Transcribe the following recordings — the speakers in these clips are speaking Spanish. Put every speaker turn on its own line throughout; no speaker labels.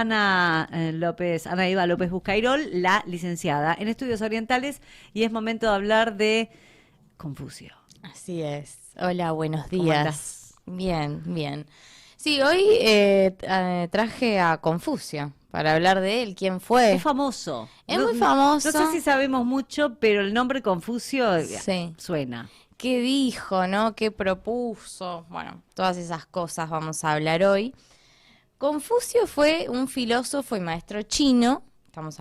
Ana Eva López Buscairol, la licenciada en Estudios Orientales, y es momento de hablar de Confucio.
Así es. Hola, buenos
¿Cómo
días.
andás?
Bien, bien. Sí, hoy traje a Confucio para hablar de él, quién fue.
Es famoso.
Es muy famoso.
No sé si sabemos mucho, pero el nombre Confucio
Sí.
suena.
¿Qué dijo, no? ¿Qué propuso? Bueno, todas esas cosas vamos a hablar hoy. Confucio fue un filósofo y maestro chino, estamos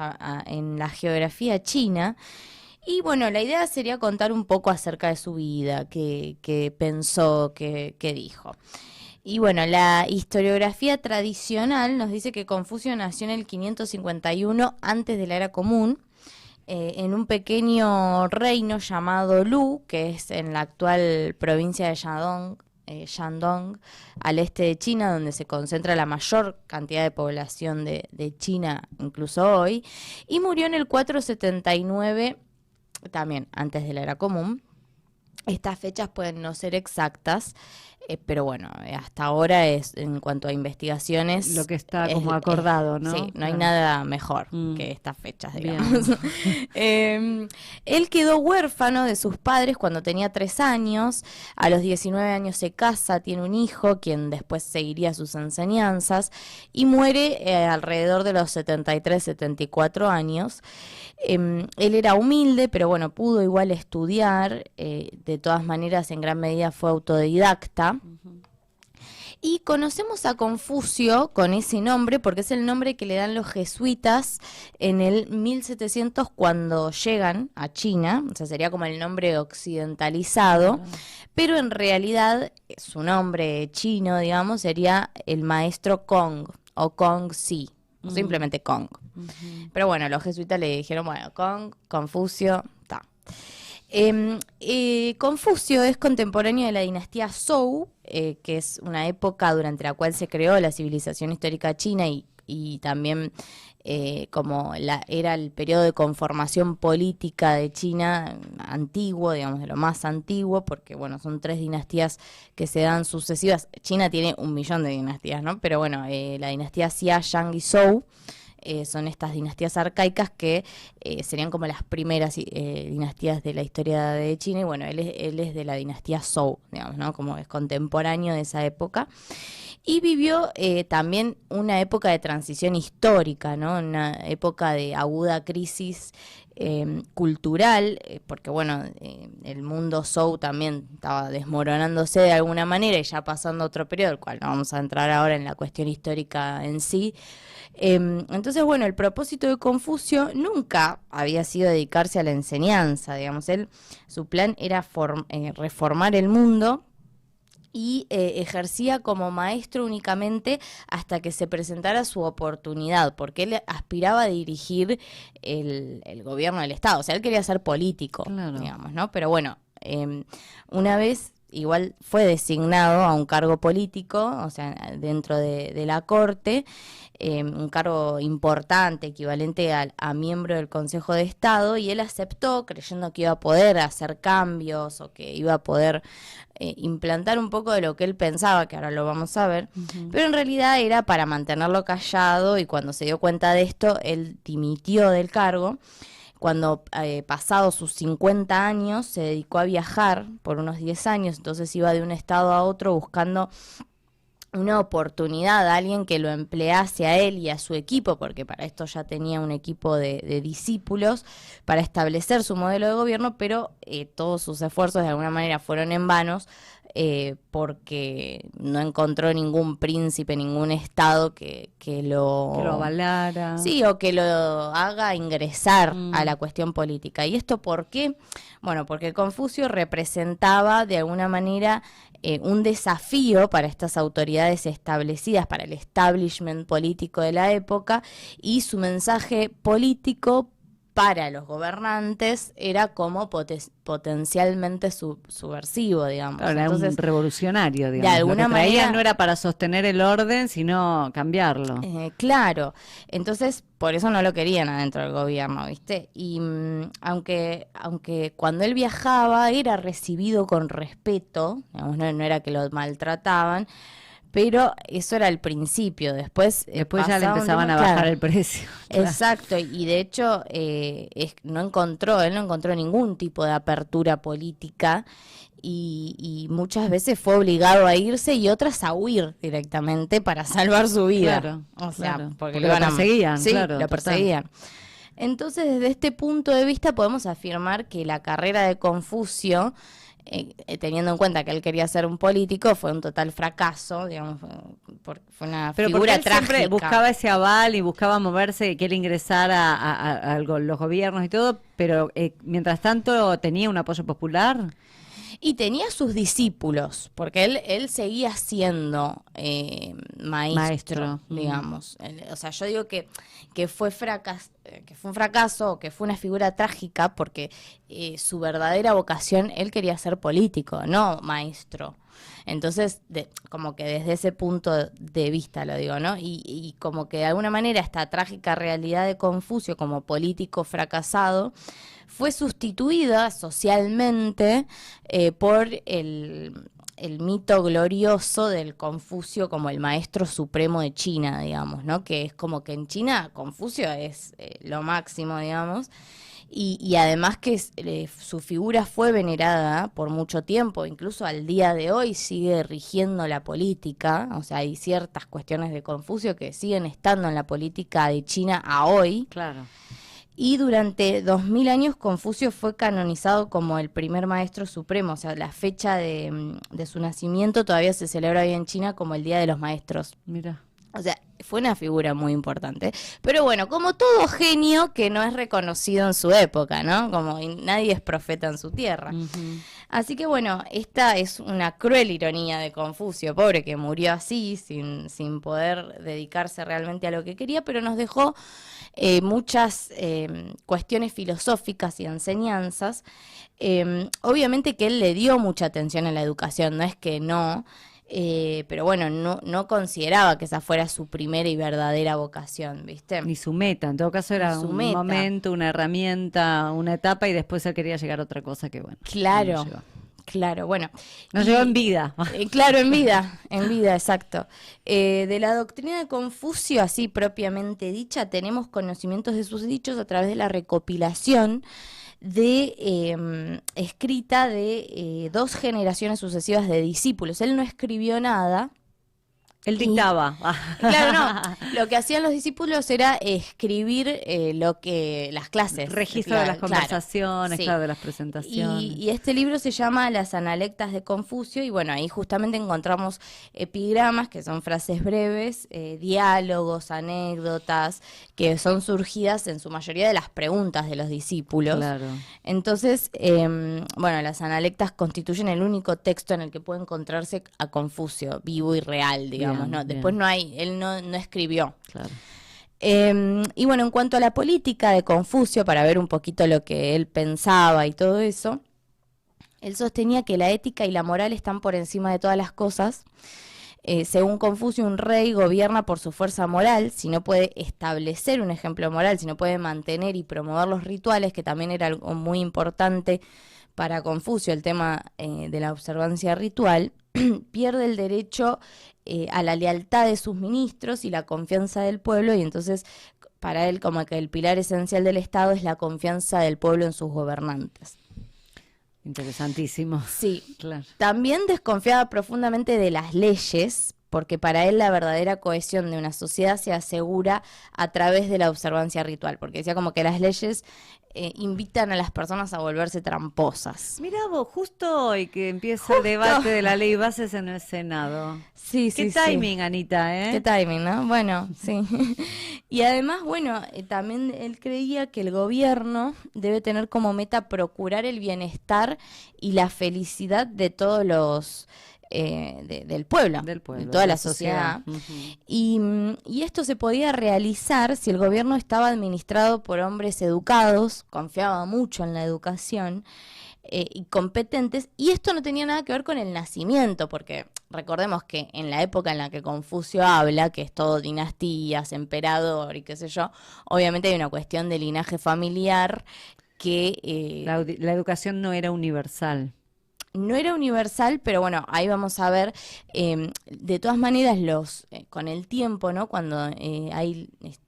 en la geografía china, y bueno, la idea sería contar un poco acerca de su vida, qué pensó, qué dijo. Y bueno, la historiografía tradicional nos dice que Confucio nació en el 551 antes de la era común, en un pequeño reino llamado Lu, que es en la actual provincia de Shandong, al este de China, donde se concentra la mayor cantidad de población de China, incluso hoy, y murió en el 479, también antes de la era común. Estas fechas pueden no ser exactas, pero bueno, hasta ahora es en cuanto a investigaciones.
Lo que está como acordado, ¿no?
Sí, no hay
Claro.
nada mejor que estas fechas,
Bien.
digamos. Él quedó huérfano de sus padres cuando tenía 3 años. A los 19 años se casa, tiene un hijo, quien después seguiría sus enseñanzas, y muere alrededor de los 73, 74 años. Él era humilde, pero bueno, pudo igual estudiar, de todas maneras en gran medida fue autodidacta. Y conocemos a Confucio con ese nombre porque es el nombre que le dan los jesuitas en el 1700 cuando llegan a China, o sea, sería como el nombre occidentalizado, pero en realidad su nombre chino, digamos, sería el maestro Kong o Kong Si, o simplemente Kong. Pero bueno, los jesuitas le dijeron, bueno, Confucio, ta. Confucio es contemporáneo de la dinastía Zhou, que es una época durante la cual se creó la civilización histórica china y también como era el periodo de conformación política de China antiguo, digamos, de lo más antiguo, porque bueno, son 3 dinastías que se dan sucesivas. China tiene 1 millón de dinastías, ¿no? Pero bueno, la dinastía Xia, Shang y Zhou son estas dinastías arcaicas que serían como las primeras dinastías de la historia de China, y bueno, él es de la dinastía Zhou, digamos, ¿no? Como es contemporáneo de esa época. Y vivió también una época de transición histórica, ¿no? Una época de aguda crisis cultural, porque bueno, el mundo Zhou también estaba desmoronándose de alguna manera y ya pasando a otro periodo, el cual no vamos a entrar ahora en la cuestión histórica en sí. Entonces, bueno, el propósito de Confucio nunca había sido dedicarse a la enseñanza, digamos, su plan era reformar el mundo, y ejercía como maestro únicamente hasta que se presentara su oportunidad, porque él aspiraba a dirigir el gobierno del Estado, o sea, él quería ser político,
Claro.
digamos, ¿no? Pero bueno, una vez igual fue designado a un cargo político, o sea, dentro de la corte, un cargo importante, equivalente a miembro del Consejo de Estado, y él aceptó creyendo que iba a poder hacer cambios o que iba a poder implantar un poco de lo que él pensaba, que ahora lo vamos a ver, pero en realidad era para mantenerlo callado, y cuando se dio cuenta de esto, él dimitió del cargo. Cuando pasados sus 50 años se dedicó a viajar por unos 10 años, entonces iba de un estado a otro buscando una oportunidad, a alguien que lo emplease a él y a su equipo, porque para esto ya tenía un equipo de discípulos, para establecer su modelo de gobierno, pero todos sus esfuerzos de alguna manera fueron en vanos, porque no encontró ningún príncipe, ningún estado que lo
avalara.
Sí, o que lo haga ingresar a la cuestión política. ¿Y esto por qué? Bueno, porque Confucio representaba de alguna manera un desafío para estas autoridades establecidas, para el establishment político de la época, y su mensaje político para los gobernantes era como potencialmente subversivo, digamos.
Claro, era
Entonces,
un revolucionario, digamos.
de alguna
Lo que traía
manera
no era para sostener el orden, sino cambiarlo.
Claro, entonces por eso no lo querían adentro del gobierno, ¿viste? Y aunque cuando él viajaba era recibido con respeto, digamos, no era que lo maltrataban, pero eso era el principio. Después
ya le
pasaba un
empezaban
tiempo,
a bajar
claro.
el precio. Claro.
Exacto, y de hecho él no encontró ningún tipo de apertura política y muchas veces fue obligado a irse y otras a huir directamente para salvar su vida.
Claro,
O sea,
claro,
porque
lo perseguían,
sí,
claro,
lo
total.
perseguían. Entonces, desde este punto de vista podemos afirmar que la carrera de Confucio, teniendo en cuenta que él quería ser un político, fue un total fracaso, digamos, fue una
Pero porque
figura
él siempre
trágica.
buscaba ese aval y buscaba moverse, que él ingresara a los gobiernos y todo, pero mientras tanto tenía un apoyo popular.
Y tenía sus discípulos, porque él seguía siendo maestro, digamos. O sea, yo digo que fue un fracaso, que fue una figura trágica, porque su verdadera vocación, él quería ser político, no maestro. Entonces, como que desde ese punto de vista lo digo, ¿no? Y como que de alguna manera esta trágica realidad de Confucio como político fracasado fue sustituida socialmente por el mito glorioso del Confucio como el maestro supremo de China, digamos, ¿no? Que es como que en China Confucio es lo máximo, digamos. Y además que su figura fue venerada por mucho tiempo, incluso al día de hoy sigue rigiendo la política, o sea, hay ciertas cuestiones de Confucio que siguen estando en la política de China a hoy.
Claro.
Y durante 2000 años Confucio fue canonizado como el primer maestro supremo, o sea, la fecha de su nacimiento todavía se celebra hoy en China como el Día de los Maestros.
Mira.
O sea, fue una figura muy importante. Pero bueno, como todo genio que no es reconocido en su época, ¿no? Como nadie es profeta en su tierra.
Uh-huh.
Así que bueno, esta es una cruel ironía de Confucio, pobre que murió así, sin poder dedicarse realmente a lo que quería, pero nos dejó muchas cuestiones filosóficas y enseñanzas. Obviamente que él le dio mucha atención a la educación, no es que no, pero bueno, no consideraba que esa fuera su primera y verdadera vocación, ¿viste?
Ni su meta, en todo caso era un momento, una herramienta, una etapa y después él quería llegar a otra cosa que bueno.
Claro. Claro, bueno.
Nos llegó en vida.
Claro, en vida, exacto. De la doctrina de Confucio, así propiamente dicha, tenemos conocimientos de sus dichos a través de la recopilación escrita de 2 generaciones sucesivas de discípulos. Él no escribió nada.
Él dictaba.
Claro, no. Lo que hacían los discípulos era escribir las clases.
Registro de las conversaciones,
sí.
claro, de las presentaciones.
Y este libro se llama Las Analectas de Confucio y bueno, ahí justamente encontramos epigramas, que son frases breves, diálogos, anécdotas, que son surgidas en su mayoría de las preguntas de los discípulos.
Claro.
Entonces, bueno, las Analectas constituyen el único texto en el que puede encontrarse a Confucio, vivo y real, digamos.
Bien,
¿no? Después no hay, él no escribió.
Claro.
Y bueno, en cuanto a la política de Confucio, para ver un poquito lo que él pensaba y todo eso, él sostenía que la ética y la moral están por encima de todas las cosas. Según Confucio, un rey gobierna por su fuerza moral, si no puede establecer un ejemplo moral, si no puede mantener y promover los rituales, que también era algo muy importante para Confucio, el tema de la observancia ritual, pierde el derecho a la lealtad de sus ministros y la confianza del pueblo, y entonces para él como que el pilar esencial del Estado es la confianza del pueblo en sus gobernantes.
Interesantísimo.
Sí,
claro.
También desconfiaba profundamente de las leyes, porque para él la verdadera cohesión de una sociedad se asegura a través de la observancia ritual, porque decía como que las leyes invitan a las personas a volverse tramposas.
Mira vos, justo hoy que empieza el debate de la ley bases en el Senado.
Sí,
Qué timing, Anita, ¿eh?
Qué timing, ¿no? Bueno, sí. Y además, bueno, también él creía que el gobierno debe tener como meta procurar el bienestar y la felicidad de todos los del pueblo, de toda la sociedad.
Uh-huh.
Y esto se podía realizar si el gobierno estaba administrado por hombres educados, confiaba mucho en la educación, y competentes, y esto no tenía nada que ver con el nacimiento, porque recordemos que en la época en la que Confucio habla, que es todo dinastías, emperador y qué sé yo, obviamente hay una cuestión de linaje familiar que...
La educación no era universal.
no era universal, pero bueno, ahí vamos a ver, de todas maneras, con el tiempo, ¿no? Cuando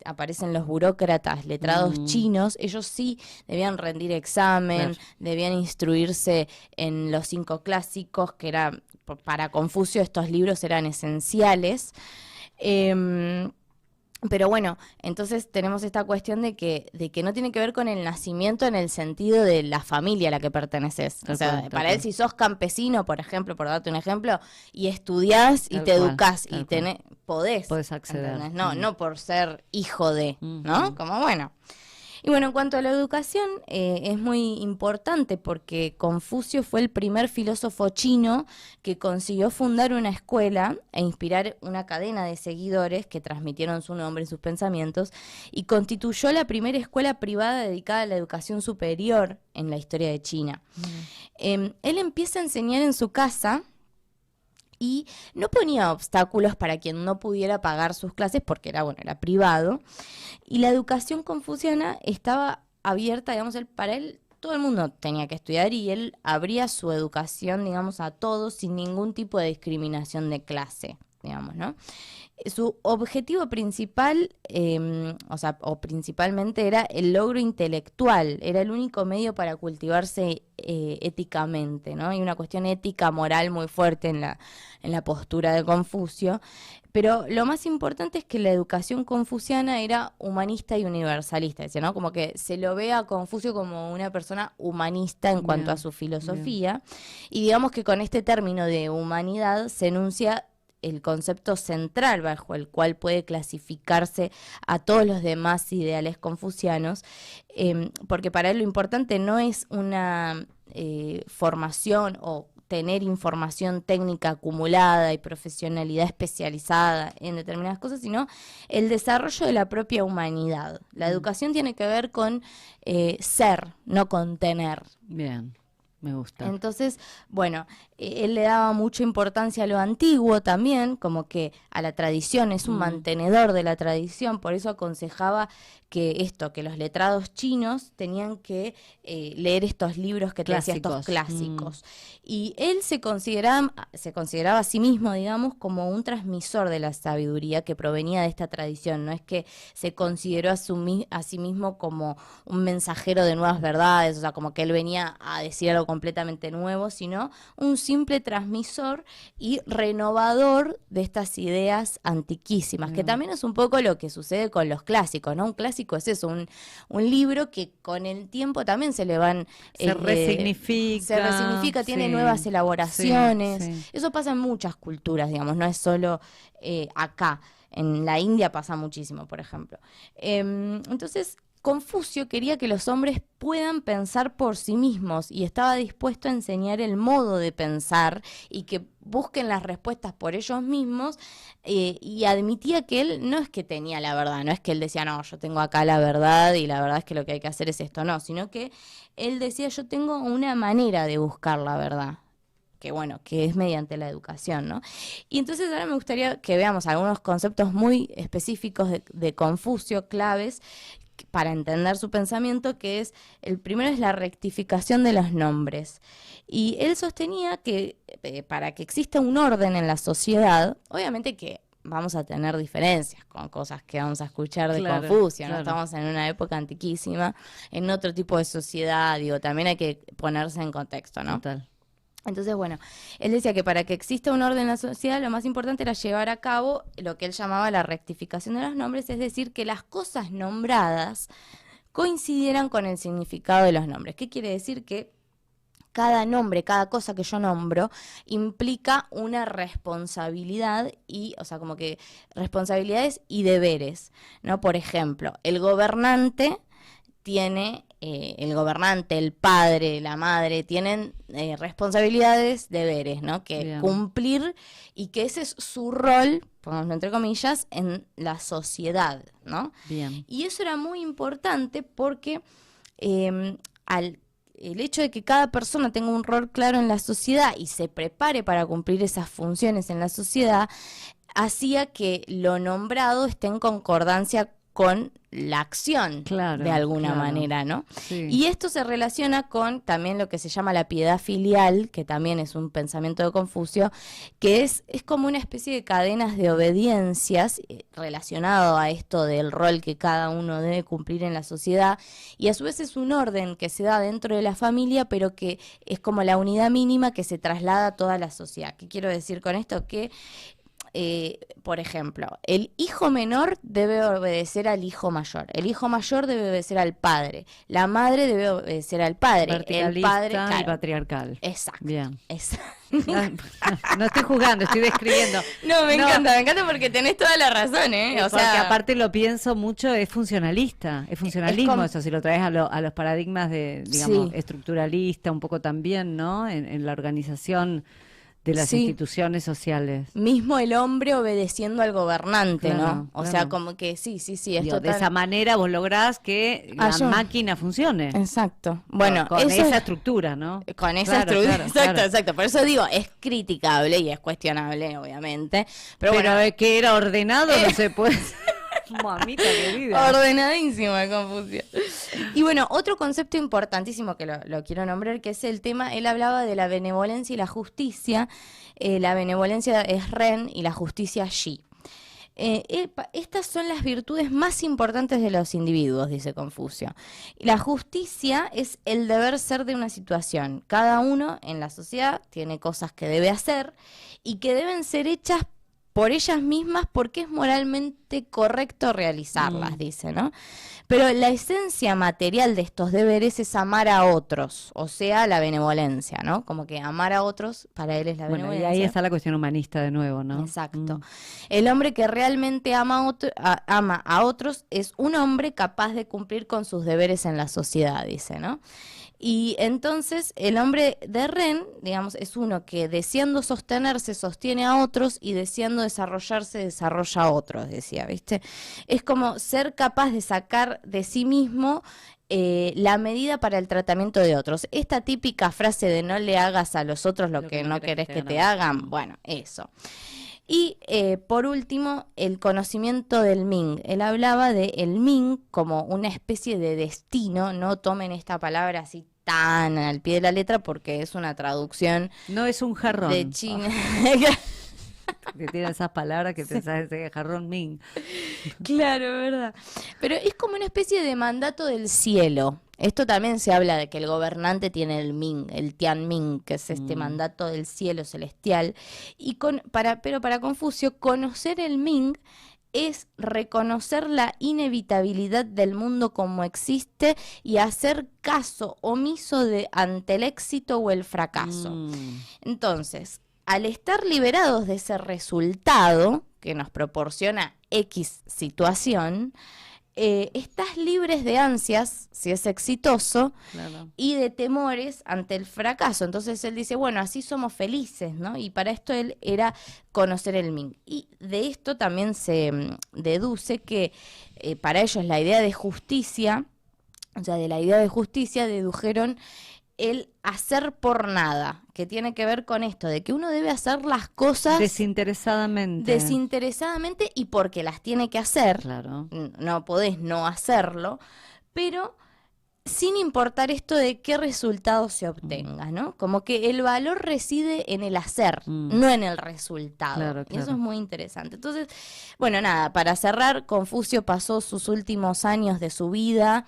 aparecen los burócratas, letrados chinos, ellos sí debían rendir examen,
Claro.
debían instruirse en los 5 clásicos, que era, para Confucio estos libros eran esenciales. Pero bueno, entonces tenemos esta cuestión de que no tiene que ver con el nacimiento en el sentido de la familia a la que perteneces. O sea, para él, si sos campesino, por ejemplo, por darte un ejemplo, y estudiás y
Tal
te
cual,
educás y
tal cual.
podés
acceder.
¿entendés? No por ser hijo de, ¿no?
Ujú.
Como bueno. Y bueno, en cuanto a la educación, es muy importante porque Confucio fue el primer filósofo chino que consiguió fundar una escuela e inspirar una cadena de seguidores que transmitieron su nombre y sus pensamientos, y constituyó la primera escuela privada dedicada a la educación superior en la historia de China. Él empieza a enseñar en su casa y no ponía obstáculos para quien no pudiera pagar sus clases porque era privado. Y la educación confuciana estaba abierta, digamos, para él todo el mundo tenía que estudiar y él abría su educación, digamos, a todos sin ningún tipo de discriminación de clase, digamos, ¿no? Su objetivo principal, principalmente era el logro intelectual, era el único medio para cultivarse éticamente, ¿no? Hay una cuestión ética, moral muy fuerte en la postura de Confucio, pero lo más importante es que la educación confuciana era humanista y universalista, decía, ¿no? Como que se lo ve a Confucio como una persona humanista en cuanto a su filosofía, y digamos que con este término de humanidad se enuncia el concepto central bajo el cual puede clasificarse a todos los demás ideales confucianos, porque para él lo importante no es una formación o tener información técnica acumulada y profesionalidad especializada en determinadas cosas, sino el desarrollo de la propia humanidad. La educación tiene que ver con ser, no con tener.
Bien, me gusta.
Entonces, bueno, él le daba mucha importancia a lo antiguo también, como que a la tradición, es un mantenedor de la tradición, por eso aconsejaba que los letrados chinos tenían que leer estos libros que te decía, estos clásicos. Y él se consideraba a sí mismo, digamos, como un transmisor de la sabiduría que provenía de esta tradición. No es que se consideró a sí mismo como un mensajero de nuevas verdades, o sea, como que él venía a decir algo completamente nuevo, sino un simple transmisor y renovador de estas ideas antiquísimas, que también es un poco lo que sucede con los clásicos, ¿no? Un clásico es eso, un libro que con el tiempo también se le van...
Se resignifica,
tiene nuevas elaboraciones.
Sí.
Eso pasa en muchas culturas, digamos, no es solo acá. En la India pasa muchísimo, por ejemplo. Entonces, Confucio quería que los hombres puedan pensar por sí mismos y estaba dispuesto a enseñar el modo de pensar y que busquen las respuestas por ellos mismos, y admitía que él no es que tenía la verdad, no es que él decía, no, yo tengo acá la verdad y la verdad es que lo que hay que hacer es esto, no, sino que él decía, yo tengo una manera de buscar la verdad, que es mediante la educación, ¿no? Y entonces ahora me gustaría que veamos algunos conceptos muy específicos de Confucio, claves, para entender su pensamiento, que es, el primero es la rectificación de los nombres. Y él sostenía que para que exista un orden en la sociedad, obviamente que vamos a tener diferencias con cosas que vamos a escuchar de Confucio, ¿no? Estamos en una época antiquísima, en otro tipo de sociedad, también hay que ponerse en contexto, ¿no?
Total.
Entonces, bueno, él decía que para que exista un orden en la sociedad, lo más importante era llevar a cabo lo que él llamaba la rectificación de los nombres, es decir, que las cosas nombradas coincidieran con el significado de los nombres. ¿Qué quiere decir? Que cada nombre, cada cosa que yo nombro, implica una responsabilidad como que responsabilidades y deberes, ¿no? Por ejemplo, el gobernante tiene, el padre, la madre, tienen responsabilidades, deberes, ¿no? Que cumplir, y que ese es su rol, pongámoslo entre comillas, en la sociedad, ¿no?
Bien.
Y eso era muy importante porque el hecho de que cada persona tenga un rol claro en la sociedad y se prepare para cumplir esas funciones en la sociedad, hacía que lo nombrado esté en concordancia con la acción,
Claro,
de alguna
claro.
manera, ¿no?
Sí.
Y esto se relaciona con también lo que se llama la piedad filial, que también es un pensamiento de Confucio, que es como una especie de cadenas de obediencias relacionado a esto del rol que cada uno debe cumplir en la sociedad, y a su vez es un orden que se da dentro de la familia, pero que es como la unidad mínima que se traslada a toda la sociedad. ¿Qué quiero decir con esto? Que por ejemplo, el hijo menor debe obedecer al hijo mayor, el hijo mayor debe obedecer al padre, la madre debe obedecer al padre, el
Verticalista
padre,
y
claro,
patriarcal.
exacto.
Bien.
No,
No estoy jugando, estoy describiendo.
me encanta porque tenés toda la razón, ¿eh? O
Porque
sea,
aparte lo pienso mucho, es funcionalista, es funcionalismo
como-
eso, si lo traes a los paradigmas de, digamos,
Sí.
estructuralista, un poco también, ¿no? En la organización de las
Sí.
instituciones sociales.
mismo el hombre obedeciendo al gobernante,
Claro,
¿no? O
claro.
sea, como que sí, es
Digo, de
total.
esa manera vos lográs que la
yo-
máquina funcione.
Exacto. Bueno,
con
eso
esa estructura, ¿no?
con esa
Claro,
estructura,
claro,
exacto,
claro.
exacto. Por eso digo, es criticable y es cuestionable, obviamente. Pero,
Pero
bueno,
que era ordenado no se puede. Mamita querida.
ordenadísimo el Confucio. Y bueno, otro concepto importantísimo que lo quiero nombrar, que es el tema, él hablaba de la benevolencia y la justicia. La benevolencia es Ren y la justicia Shi. Estas son las virtudes más importantes de los individuos, dice Confucio. La justicia es el deber ser de una situación. Cada uno en la sociedad tiene cosas que debe hacer y que deben ser hechas por ellas mismas porque es moralmente correcto realizarlas, dice, ¿no? Pero la esencia material de estos deberes es amar a otros, o sea, la benevolencia, ¿no? Como que amar a otros para él es la
Bueno, y
benevolencia.
ahí está la cuestión humanista de nuevo, ¿no?
Exacto. El hombre que realmente ama a otros es un hombre capaz de cumplir con sus deberes en la sociedad, dice, ¿no? Y entonces el hombre de Ren, digamos, es uno que deseando sostenerse sostiene a otros y deseando desarrollarse desarrolla a otros, decía, ¿viste? Es como ser capaz de sacar de sí mismo la medida para el tratamiento de otros. Esta típica frase de no le hagas a los otros lo que no querés que te hagan, bueno, eso. Y por último, el conocimiento del Ming. Él hablaba de el Ming como una especie de destino. No tomen esta palabra así tan al pie de la letra porque es una traducción
No es un jarrón.
de China.
Que tiene esas palabras que pensás ese jarrón Ming.
Claro, verdad. Pero es como una especie de mandato del cielo. Esto también se habla de que el gobernante tiene el Ming, el Tianming, que es este mandato del cielo celestial. Pero para Confucio, conocer el Ming es reconocer la inevitabilidad del mundo como existe y hacer caso omiso ante el éxito o el fracaso. Entonces, al estar liberados de ese resultado que nos proporciona X situación, estás libres de ansias, si es exitoso,
Claro.
y de temores ante el fracaso. Entonces él dice, bueno, así somos felices, ¿no? Y para esto él era conocer el Ming. Y de esto también se deduce que para ellos la idea de justicia, o sea, de la idea de justicia dedujeron el hacer por nada, que tiene que ver con esto, de que uno debe hacer las cosas desinteresadamente y porque las tiene que hacer.
Claro.
No podés no hacerlo, pero sin importar esto de qué resultado se obtenga, ¿no? Como que el valor reside en el hacer, no en el resultado.
Claro,
Y
claro.
eso es muy interesante. Entonces, bueno, nada, para cerrar, Confucio pasó sus últimos años de su vida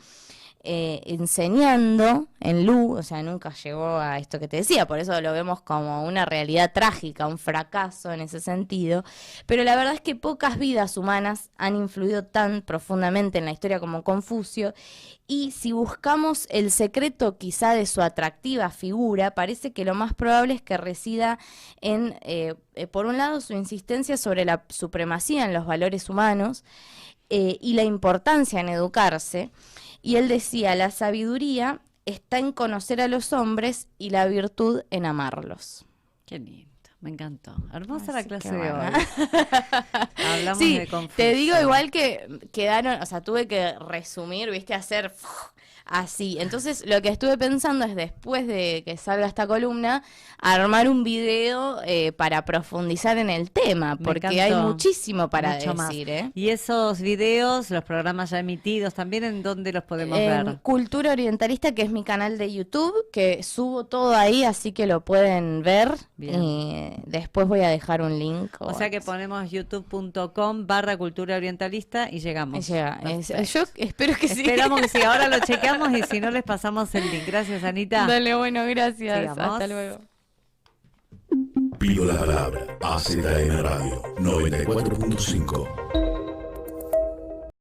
enseñando en Lu, o sea, nunca llegó a esto que te decía, por eso lo vemos como una realidad trágica, un fracaso en ese sentido, pero la verdad es que pocas vidas humanas han influido tan profundamente en la historia como Confucio, y si buscamos el secreto quizá de su atractiva figura, parece que lo más probable es que resida en, por un lado, su insistencia sobre la supremacía en los valores humanos y la importancia en educarse. Y él decía, la sabiduría está en conocer a los hombres y la virtud en amarlos.
Qué lindo, me encantó. Hermosa la
Así
clase
que
de
bueno.
hoy. Hablamos
Sí,
de Confucio.
te digo igual que quedaron, o sea, tuve que resumir, viste, hacer así. Entonces, lo que estuve pensando es, después de que salga esta columna, armar un video para profundizar en el tema, porque hay muchísimo para decir.
Y esos videos, los programas ya emitidos, también, ¿en dónde los podemos ver?
Cultura Orientalista, que es mi canal de YouTube, que subo todo ahí, así que lo pueden ver. Después voy a dejar un link.
O sea que ponemos youtube.com/cultura orientalista y llegamos.
Yo espero que sí.
Esperamos que sí. Ahora lo chequeamos y si no les pasamos el link. Gracias, Anita.
Dale, bueno, gracias.
Sigamos.
Hasta luego.
Pido la palabra. AZN Radio 94.5.